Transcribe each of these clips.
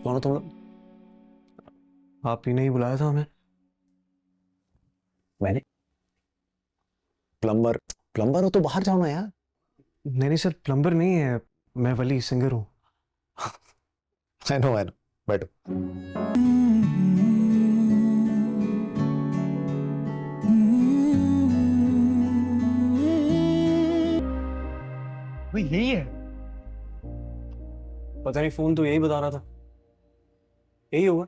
कौन हो तुम लोग? आप ही ने ही बुलाया था हमें। मैंने? प्लम्बर? प्लम्बर हो तो बाहर जाओ ना यार। नहीं नहीं सर, प्लम्बर नहीं है, मैं वली सिंगर हूँ। आई नो बैठो। वो यही है। पता नहीं, फोन तो यही बता रहा था, यही होगा।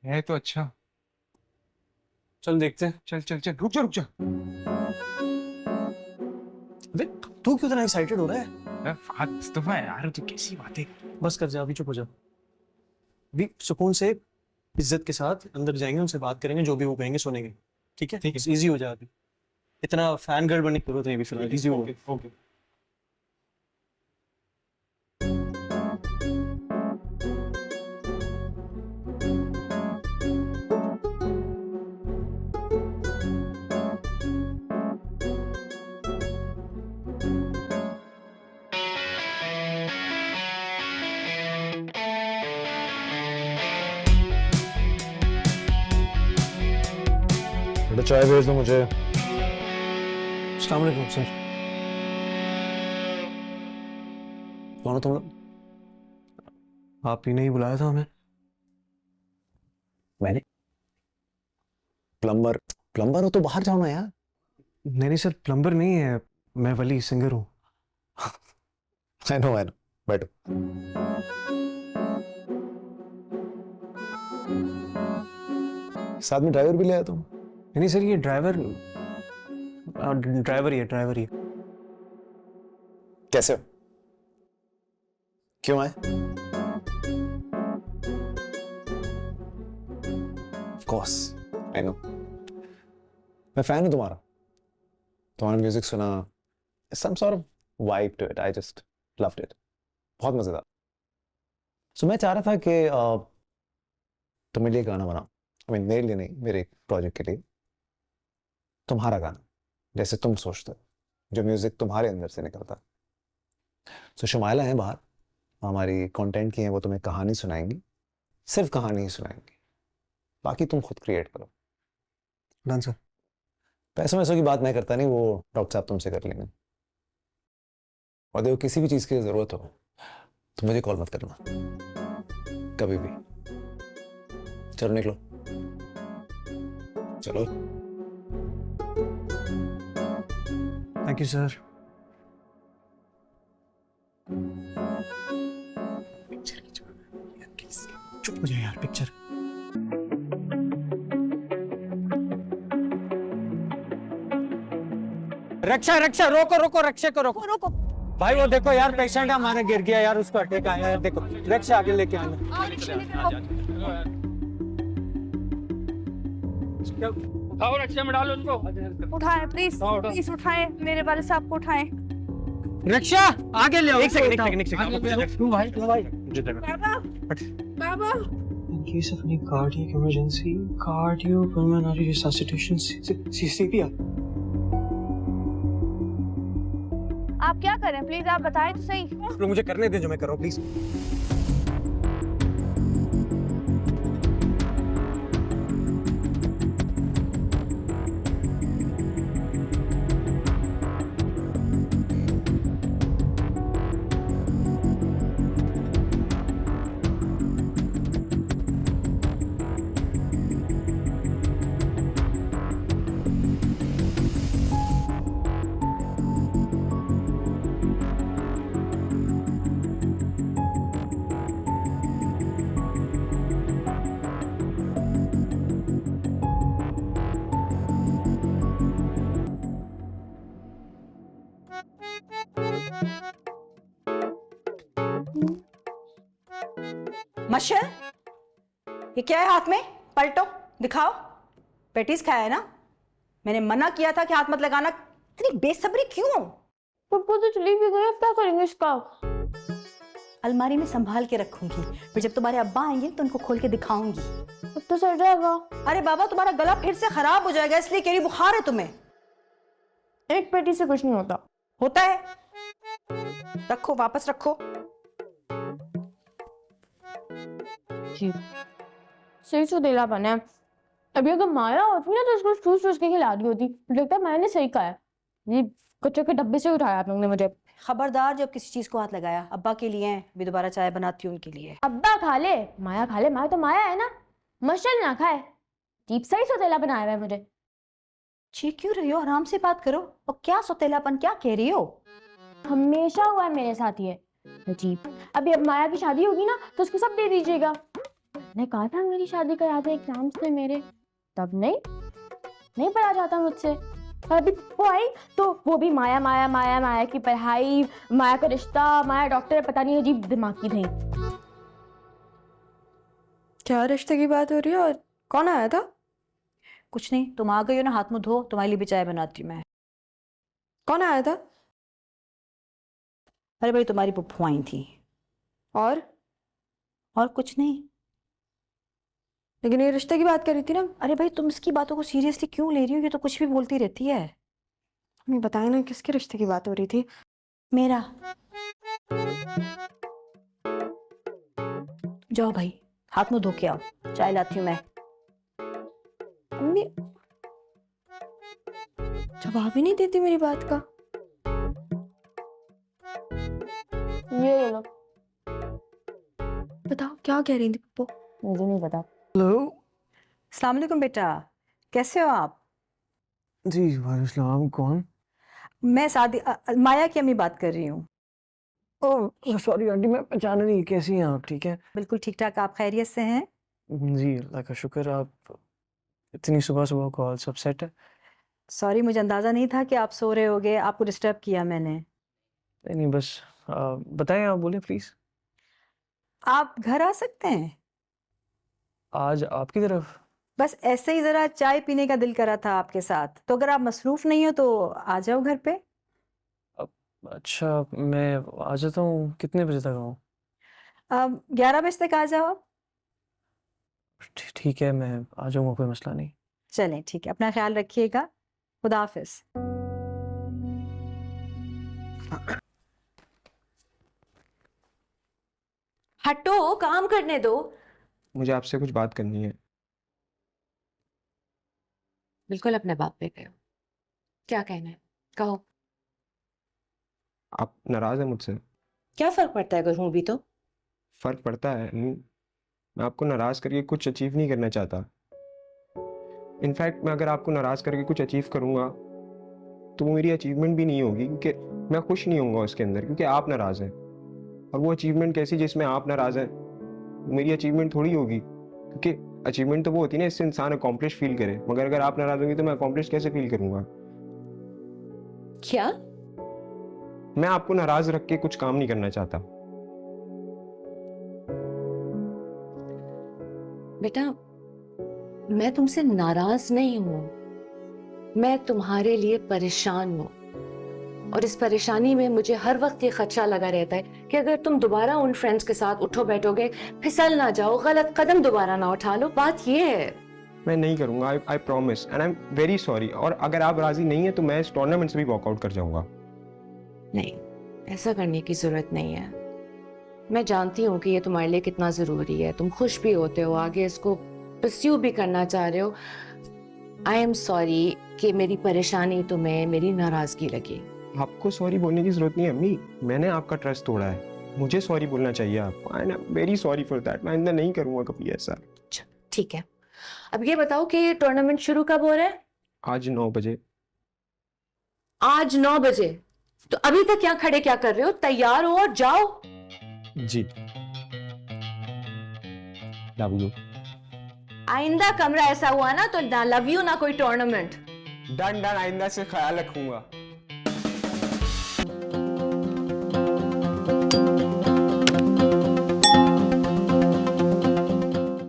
है तो अच्छा। चल देखते हैं। चल चल चल, रुक जा रुक जा। अबे तू क्यों इतना एक्साइटेड हो रहा है? फाद मुस्तफा यार, तू कैसी बातें। बस कर जा, अभी चुप हो जा। अभी सुकून से इज्जत के साथ अंदर जाएंगे, उनसे बात करेंगे, जो भी वो कहेंगे सुनेंगे। ठीक है? ठीक है। इजी हो जा अभी। इतना फैन गर्ल बनने की जरूरत नहीं अभी फिलहाल, इजी हो। ओके। बेटा चाय भेज दो मुझे। अस्सलाम वालेकुम सर। कौन हो तुम लोग? आप ही ने ही बुलाया था हमें। मैंने? प्लम्बर? प्लम्बर हो तो बाहर जाओ ना यार। नहीं नहीं सर, प्लम्बर नहीं है, मैं वली सिंगर हूँ। आई नो बैठो। साथ में ड्राइवर भी ले आया तुम? नहीं सर, ये ड्राइवर ड्राइवर ही है। कैसे हो? क्यों आए? Of course, I know. मैं फैन हूं तुम्हारा म्यूजिक सुना, some sort of vibe to it, I just loved it. बहुत मजेदार। सो मैं चाह रहा था कि तुम्हें लिए गाना बनाऊं। आई मीन मेरे लिए नहीं, मेरे एक प्रोजेक्ट के लिए तुम्हारा गाना, जैसे तुम सोचते हो, जो म्यूजिक तुम्हारे अंदर से निकलता। सो शुमाइला है बाहर, हमारी कंटेंट की है, वो तुम्हें कहानी सुनाएंगी, सिर्फ कहानी ही सुनाएंगी, बाकी तुम खुद क्रिएट करो। Done sir. पैसों वैसों की बात मैं करता नहीं, वो डॉक्टर साहब तुमसे कर लेंगे। और देखो, किसी भी चीज की जरूरत हो तो मुझे कॉल मत करना कभी भी। चलो निकलो, चलो। Thank you sir. चुप हो जाए यार, पिक्चर। रक्षा रक्षा, रोको रोको, रक्षा को रोको रोको। भाई वो देखो यार, पेशेंट हमारा गिर गया यार, उसको अटैक आया है, देखो रक्षा आगे लेके आना। उठाओ, रक्षा में डालो उनको। उठाएं प्लीज, प्लीज उठाएं, मेरे वाले साहब को उठाएं। रक्षा आगे ले आओ। एक सेकंड। तू भाई बाबा, बाबा। In case of any cardiac emergency, cardiopulmonary resuscitation, CPR. आप क्या करें प्लीज, आप बताएं तो सही। तो मुझे करने दे जो मैं कर रहा हूँ, प्लीज। मशल, ये क्या है हाथ में? पलटो, दिखाओ। पेटीज खाया है ना? मैंने मना किया था कि हाथ मत लगाना। इतनी बेसब्री क्यों? पप्पू तो चली भी गई, अब क्या करेंगे इसका? अलमारी में संभाल के रखूंगी, फिर जब तुम्हारे अब्बा आएंगे तो उनको खोल के दिखाऊंगी। अब तो सड़ जाएगा। अरे बाबा, तुम्हारा गला फिर से खराब हो जाएगा, इसलिए कह रही बुखार है तुम्हें। एक पेटी से कुछ नहीं होता। होता है। रखो, वापस रखो। जी सही सुतीलापन है। अभी अगर माया होती ना तो इसको ठूस ठूस के खिला दी होती। लगता है मैंने सही कहा है, ये कच्चे के डब्बे से उठाया आप लोगों ने मुझे। खबरदार जब किसी चीज को हाथ लगाया। अब्बा के लिए हैं, भी दोबारा चाय बनाती हूँ उनके लिए। अब्बा खा ले, माया खा ले, माया तो माया है ना, मशल ना खाए। जीप सही सौतेला बनाया हुआ है मुझे। चीख क्यों रही हो? आराम से बात करो। और क्या सौतेलापन क्या कह रही हो? हमेशा हुआ है मेरे साथ ये अजीब। अभी अब माया की शादी होगी ना तो उसको सब दे दीजिएगा। मैंने कहा था मेरी शादी करा दे, एग्जाम्स थे मेरे, तब नहीं पढ़ा जाता मुझसे। और अभी वो आई तो वो भी माया माया माया माया की पढ़ाई, माया का रिश्ता, माया डॉक्टर, पता नहीं अजीब दिमाग की थी। क्या रिश्ते की बात हो रही है और कौन आया था? कुछ नहीं, तुम आ गई हो ना, हाथ मुंह धो, तुम्हारे लिए भी चाय बनाती हूँ मैं। कौन आया था? अरे भाई तुम्हारी पुप्पू आई थी। और कुछ नहीं। लेकिन ये रिश्ते की बात कर रही थी ना। अरे भाई तुम इसकी बातों को सीरियसली क्यों ले रही हो? ये तो कुछ भी बोलती रहती है। हमें बताया ना किसके रिश्ते की बात हो रही थी। मेरा। जाओ भाई हाथ मुंह धो के आओ, चाय लाती हूँ मैं। मम्मी जवाब ही नहीं देती मेरी बात का। ये लो। बताओ क्या कह रही थी पप्पू? मुझे नहीं पता। हेलो अस्सलाम वालेकुम बेटा, कैसे हो आप? जी वालेकुम, कौन? मैं माया की अम्मी बात कर रही हूँ। ओह सॉरी आंटी, मैं पहचाना नहीं। कैसी हैं आप? ठीक है? बिल्कुल ठीक ठाक, आप खैरियत से हैं? जी अल्लाह का शुक्र। आप इतनी सुबह सुबह कॉल, सब सेट है? सॉरी, मुझे अंदाज़ा नहीं था कि आप सो रहे होगे, आपको डिस्टर्ब किया मैंने। नहीं बस बताएं, आप बोले प्लीज। आप घर आ सकते हैं? आज आपकी तरफ? बस ऐसे ही ज़रा चाय पीने का दिल करा था आपके साथ, तो अगर आप मसरूफ़ नहीं हो तो आ जाओ घर पे। अच्छा मैं आ जाता हूँ। कितने बजे तक आऊँ? 11 बजे तक आ जाओ आप। ठीक है, मैं आ जाऊँगा, कोई मसला नहीं। चलें ठीक है, अपना ख्याल रखिएगा। खुदा हाफिज़। हटो, काम करने दो। मुझे आपसे कुछ बात करनी है। बिल्कुल अपने बाप पे गए हो, क्या कहना है कहो। आप नाराज हैं मुझसे? क्या फर्क पड़ता है अगर हूं भी तो? फर्क पड़ता है। मैं आपको नाराज करके कुछ अचीव नहीं करना चाहता। इनफैक्ट मैं अगर आपको नाराज करके कुछ अचीव करूंगा तो वो मेरी अचीवमेंट भी नहीं होगी, क्योंकि मैं खुश नहीं होऊंगा उसके अंदर, क्योंकि आप नाराज हैं। और वो अचीवमेंट कैसी जिसमें आप नाराज हैं, मेरी अचीवमेंट थोड़ी होगी। क्योंकि अचीवमेंट तो वो होती है ना, इससे इंसान अकॉम्प्लिश फील करे, मगर अगर आप नाराज होंगे तो मैं अकॉम्प्लिश कैसे फील करूंगा? क्या? मैं आपको नाराज रख के कुछ काम नहीं करना चाहता। बेटा मैं तुमसे नाराज नहीं हूं, मैं तुम्हारे लिए परेशान हूं। और इस परेशानी में मुझे हर वक्त ये खदशा लगा रहता है कि अगर तुम दोबारा उन फ्रेंड्स के साथ उठो बैठोगे, फिसल ना जाओ, गलत कदम दोबारा ना उठा लो। बात ये है। मैं नहीं करूंगा, I promise and I am very sorry. और अगर आप राजी नहीं है तो मैं इस टूर्नामेंट से भी वॉकआउट कर जाऊंगा। नहीं, ऐसा करने की जरूरत नहीं है। मैं जानती हूँ कि ये तुम्हारे लिए कितना जरूरी है, तुम खुश भी होते हो, आगे इसको परस्यू भी करना चाह रहे हो। आई एम सॉरी कि मेरी परेशानी तुम्हें मेरी नाराजगी लगी। आपको सॉरी बोलने की जरूरत नहीं है अम्मी, मैंने आपका ट्रस्ट तोड़ा है, मुझे सॉरी बोलना चाहिए आपको। I am very sorry for that. मैं आइंदा नहीं करूंगा कभी ऐसा। ठीक है, अब ये बताओ कि ये टूर्नामेंट शुरू कब हो रहा है? आज 9 बजे। आज 9 बजे? तो अभी तक यहाँ खड़े क्या कर रहे हो? तैयार हो और जाओ। जी लव यू। आइंदा कमरा ऐसा हुआ ना तो ना लव यू ना कोई टूर्नामेंट। डन डन, आइंदा से ख्याल रखूंगा।